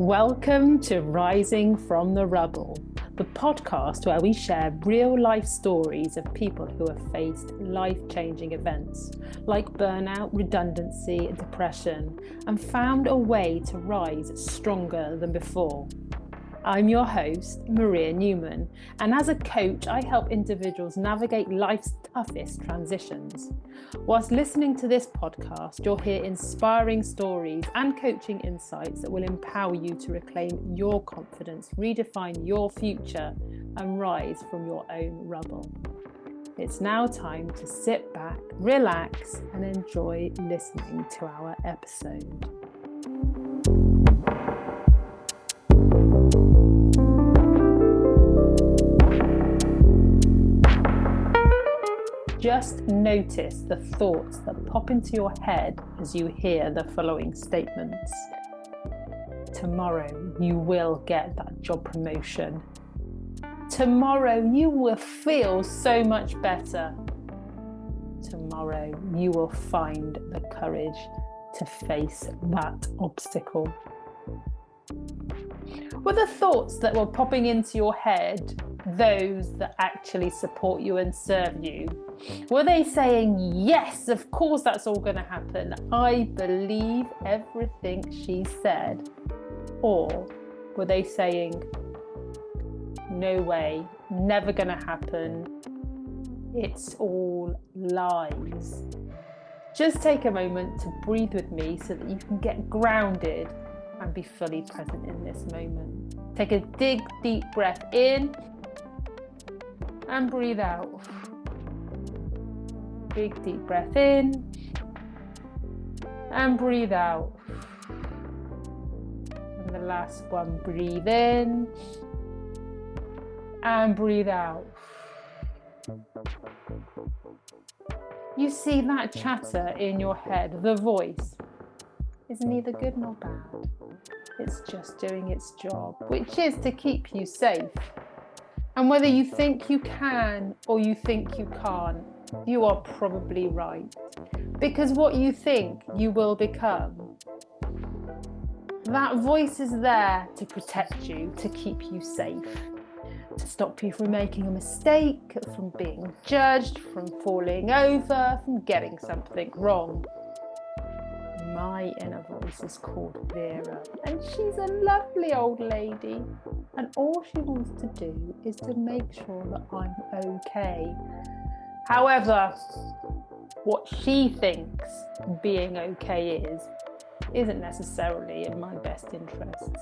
Welcome to Rising from the Rubble, the podcast where we share real life stories of people who have faced life-changing events like burnout, redundancy, depression, and found a way to rise stronger than before. I'm your host, Maria Newman, and as a coach, I help individuals navigate life's toughest transitions. Whilst listening to this podcast, you'll hear inspiring stories and coaching insights that will empower you to reclaim your confidence, redefine your future, and rise from your own rubble. It's now time to sit back, relax, and enjoy listening to our episode. Just notice the thoughts that pop into your head as you hear the following statements. Tomorrow you will get that job promotion. Tomorrow you will feel so much better. Tomorrow you will find the courage to face that obstacle. Were the thoughts that were popping into your head those that actually support you and serve you? Were they saying, yes, of course that's all going to happen, I believe everything she said? Or were they saying, no way, never going to happen, it's all lies? Just take a moment to breathe with me so that you can get grounded and be fully present in this moment. Take a deep breath in and breathe out. Big deep breath in and breathe out. And the last one, breathe in and breathe out. You see that chatter in your head, the voice, is neither good nor bad. It's just doing its job, which is to keep you safe. And whether you think you can or you think you can't, you are probably right. Because what you think, you will become. That voice is there to protect you, to keep you safe, to stop you from making a mistake, from being judged, from falling over, from getting something wrong. My inner voice is called Vera, and she's a lovely old lady, and all she wants to do is to make sure that I'm okay. However, what she thinks being okay isn't necessarily in my best interests.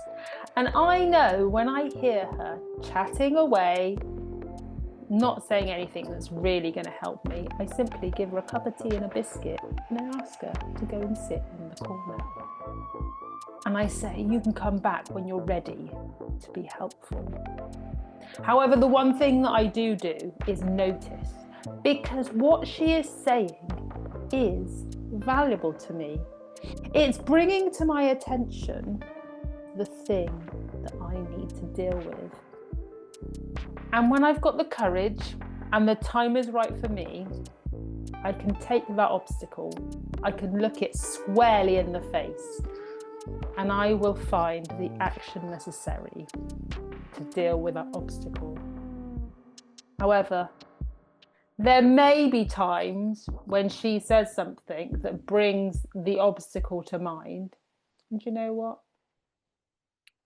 And I know when I hear her chatting away, not saying anything that's really going to help me, I simply give her a cup of tea and a biscuit and I ask her to go and sit in the corner. And I say, you can come back when you're ready to be helpful. However, the one thing that I do is notice, because what she is saying is valuable to me. It's bringing to my attention the thing that I need to deal with. And when I've got the courage and the time is right for me, I can take that obstacle, I can look it squarely in the face, and I will find the action necessary to deal with that obstacle. However, there may be times when she says something that brings the obstacle to mind, and you know what?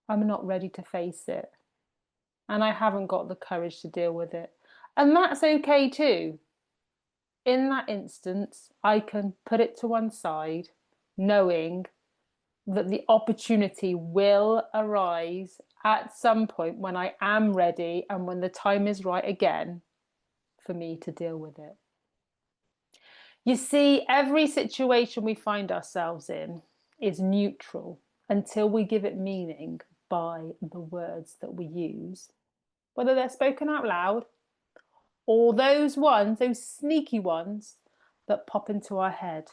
I'm not ready to face it. And I haven't got the courage to deal with it. And that's okay too. In that instance, I can put it to one side, knowing that the opportunity will arise at some point when I am ready and when the time is right again for me to deal with it. You see, every situation we find ourselves in is neutral until we give it meaning by the words that we use, whether they're spoken out loud or those sneaky ones that pop into our head.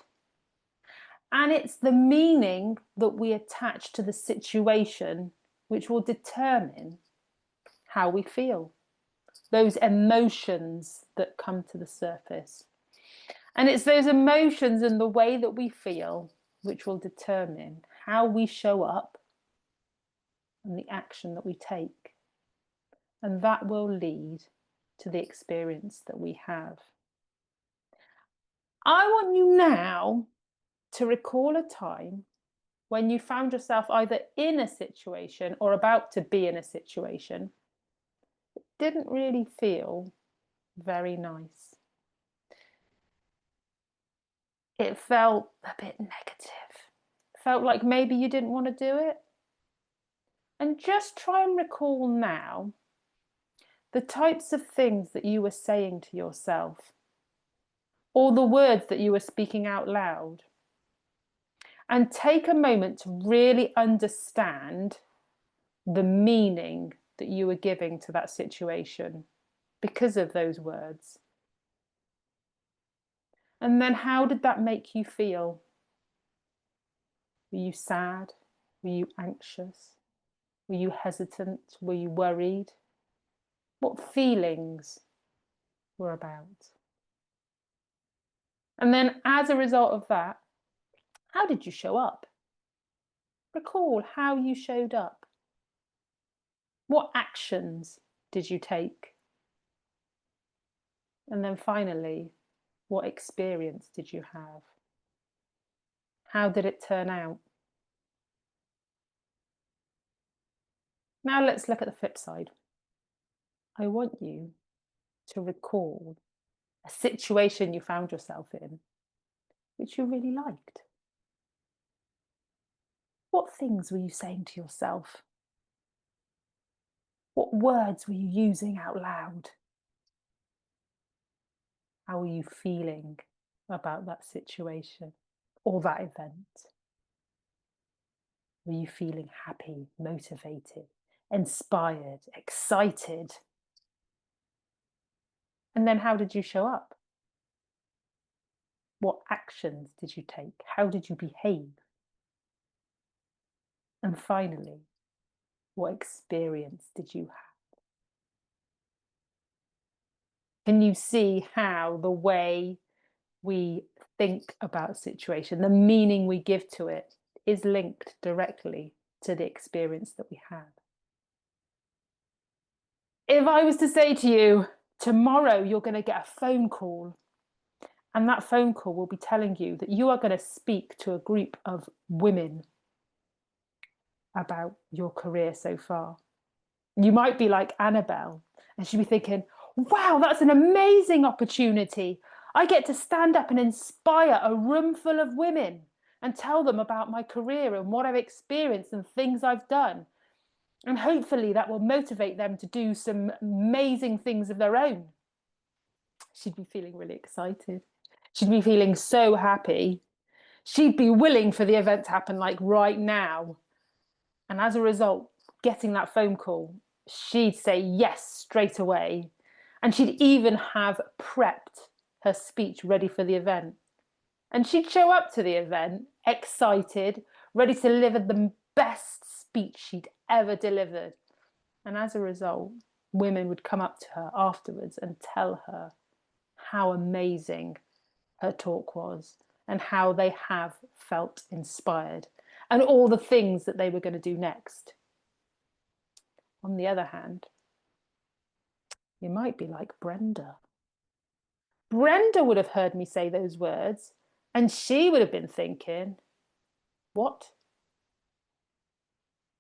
And it's the meaning that we attach to the situation which will determine how we feel, those emotions that come to the surface. And it's those emotions and the way that we feel which will determine how we show up and the action that we take. And that will lead to the experience that we have. I want you now to recall a time when you found yourself either in a situation or about to be in a situation that didn't really feel very nice. It felt a bit negative. It felt like maybe you didn't want to do it. And just try and recall now the types of things that you were saying to yourself, or the words that you were speaking out loud. And take a moment to really understand the meaning that you were giving to that situation because of those words. And then how did that make you feel? Were you sad? Were you anxious? Were you hesitant? Were you worried? What feelings were about? And then as a result of that, how did you show up? Recall how you showed up. What actions did you take? And then finally, what experience did you have? How did it turn out? Now let's look at the flip side. I want you to recall a situation you found yourself in which you really liked. What things were you saying to yourself? What words were you using out loud? How were you feeling about that situation or that event? Were you feeling happy, motivated, inspired, excited? And then how did you show up? What actions did you take? How did you behave? And finally, what experience did you have? Can you see how the way we think about a situation, the meaning we give to it, is linked directly to the experience that we have? If I was to say to you, tomorrow you're going to get a phone call, and that phone call will be telling you that you are going to speak to a group of women about your career so far. You might be like Annabelle, and she'd be thinking, wow, that's an amazing opportunity. I get to stand up and inspire a room full of women and tell them about my career and what I've experienced and things I've done. And hopefully that will motivate them to do some amazing things of their own. She'd be feeling really excited. She'd be feeling so happy. She'd be willing for the event to happen like right now. And as a result, getting that phone call, she'd say yes straight away. And she'd even have prepped her speech ready for the event. And she'd show up to the event excited, ready to deliver the best speech she'd ever delivered. And as a result, women would come up to her afterwards and tell her how amazing her talk was and how they have felt inspired and all the things that they were going to do next. On the other hand, you might be like Brenda. Brenda would have heard me say those words and she would have been thinking, what?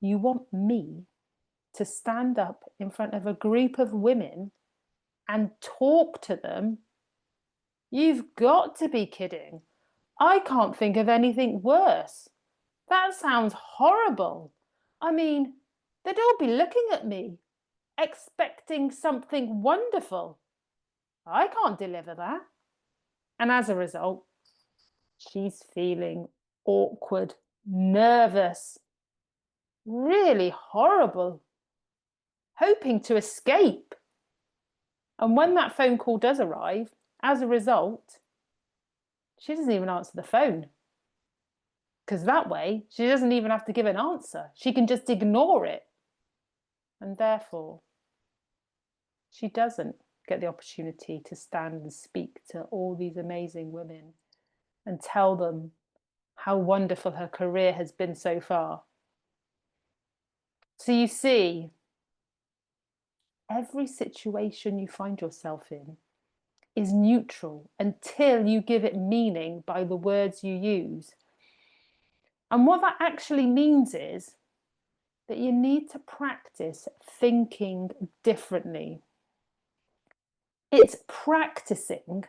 You want me to stand up in front of a group of women and talk to them? You've got to be kidding. I can't think of anything worse. That sounds horrible. I mean, they'd all be looking at me, expecting something wonderful. I can't deliver that. And as a result, she's feeling awkward, nervous, really horrible, hoping to escape. And when that phone call does arrive, as a result, she doesn't even answer the phone. Because that way, she doesn't even have to give an answer. She can just ignore it. And therefore, she doesn't get the opportunity to stand and speak to all these amazing women and tell them how wonderful her career has been so far. So you see, every situation you find yourself in is neutral until you give it meaning by the words you use. And what that actually means is that you need to practice thinking differently. It's practicing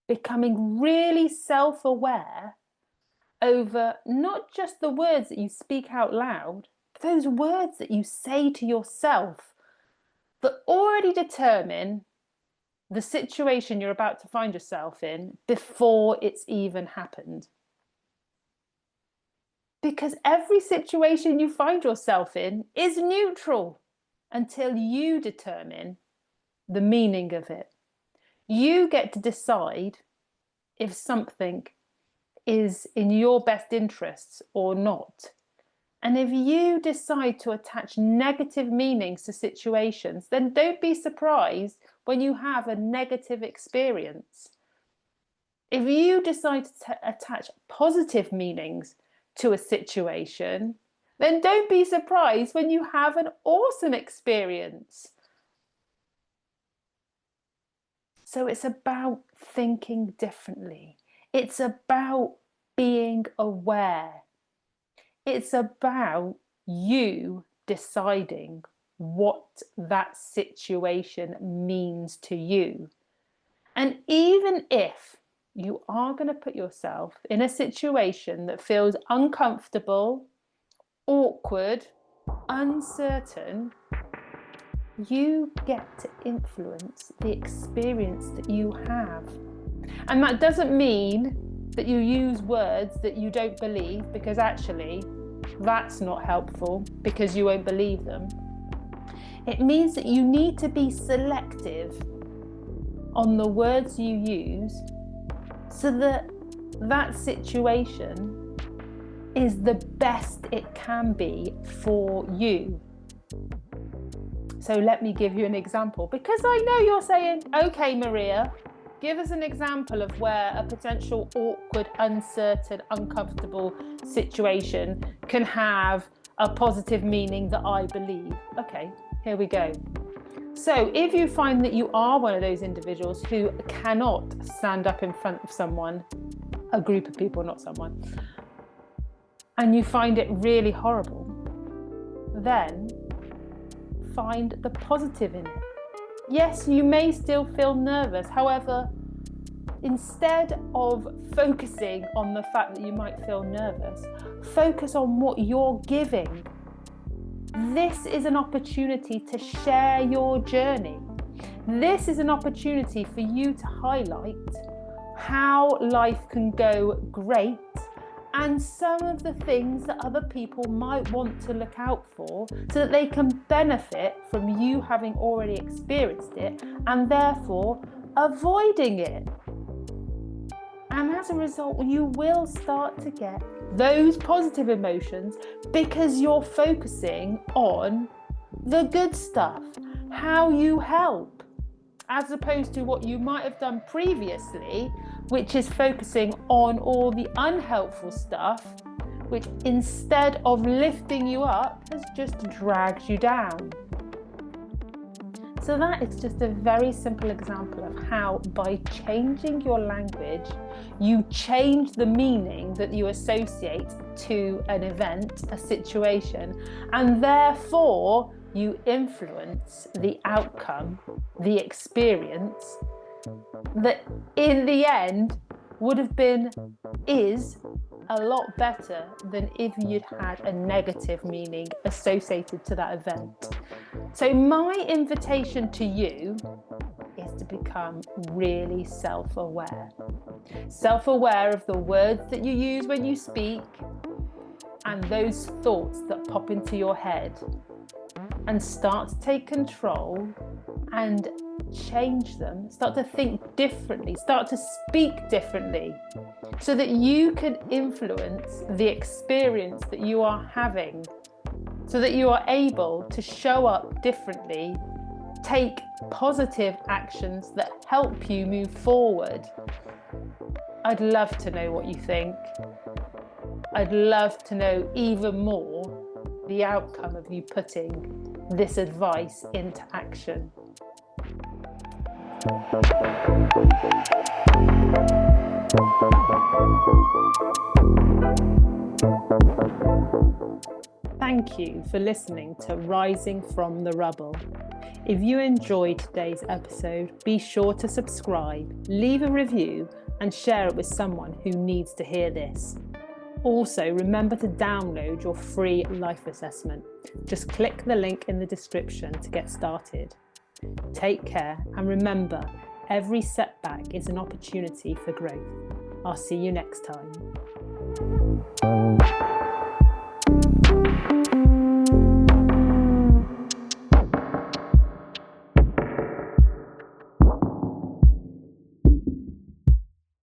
becoming really self-aware over not just the words that you speak out loud, but those words that you say to yourself that already determine the situation you're about to find yourself in before it's even happened. Because every situation you find yourself in is neutral until you determine the meaning of it. You get to decide if something is in your best interests or not. And if you decide to attach negative meanings to situations, then don't be surprised when you have a negative experience. If you decide to attach positive meanings to a situation, then don't be surprised when you have an awesome experience. So it's about thinking differently. It's about being aware. It's about you deciding what that situation means to you. And even if you are going to put yourself in a situation that feels uncomfortable, awkward, uncertain, you get to influence the experience that you have. And that doesn't mean that you use words that you don't believe, because actually that's not helpful because you won't believe them. It means that you need to be selective on the words you use so that that situation is the best it can be for you. So let me give you an example, because I know you're saying, okay, Maria, give us an example of where a potential awkward, uncertain, uncomfortable situation can have a positive meaning that I believe. Okay, here we go. So if you find that you are one of those individuals who cannot stand up in front of someone, a group of people, not someone, and you find it really horrible, then find the positive in it. Yes, you may still feel nervous. However, instead of focusing on the fact that you might feel nervous, focus on what you're giving. This is an opportunity to share your journey. This is an opportunity for you to highlight how life can go great and some of the things that other people might want to look out for so that they can benefit from you having already experienced it and therefore avoiding it. And as a result, you will start to get those positive emotions because you're focusing on the good stuff, how you help, as opposed to what you might have done previously, which is focusing on all the unhelpful stuff, which instead of lifting you up, has just dragged you down. So that is just a very simple example of how, by changing your language, you change the meaning that you associate to an event, a situation, and therefore you influence the outcome, the experience that in the end would have been, is a lot better than if you'd had a negative meaning associated to that event. So my invitation to you is to become really self-aware. Self-aware of the words that you use when you speak and those thoughts that pop into your head, and start to take control and change them. Start to think differently, start to speak differently, so that you can influence the experience that you are having, so that you are able to show up differently, take positive actions that help you move forward. I'd love to know what you think. I'd love to know even more the outcome of you putting this advice into action. Thank you for listening to Rising from the Rubble. If you enjoyed today's episode, be sure to subscribe, leave a review, and share it with someone who needs to hear this. Also, remember to download your free life assessment. Just click the link in the description to get started. Take care, and remember, every setback is an opportunity for growth. I'll see you next time.